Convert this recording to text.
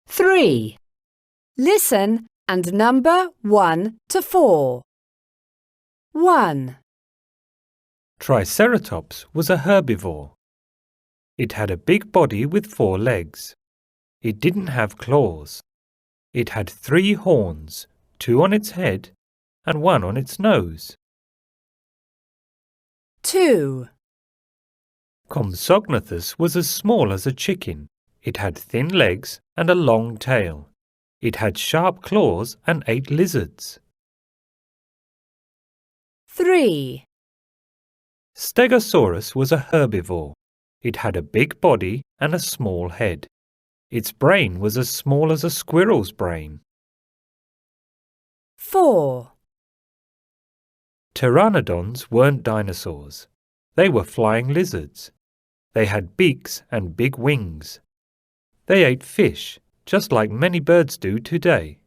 3. Listen and number 1 to 4. 1. Triceratops was a herbivore. It had a big body with 4 legs. It didn't have claws. It had 3 horns, 2 on its head and 1 on its nose. 2. Compsognathus was as small as a chicken. It had thin legs and a long tail. It had sharp claws and ate lizards. 3. Stegosaurus was a herbivore. It had a big body and a small head. Its brain was as small as a squirrel's brain. 4. Pteranodons weren't dinosaurs. They were flying lizards. They had beaks and big wings. They ate fish, just like many birds do today.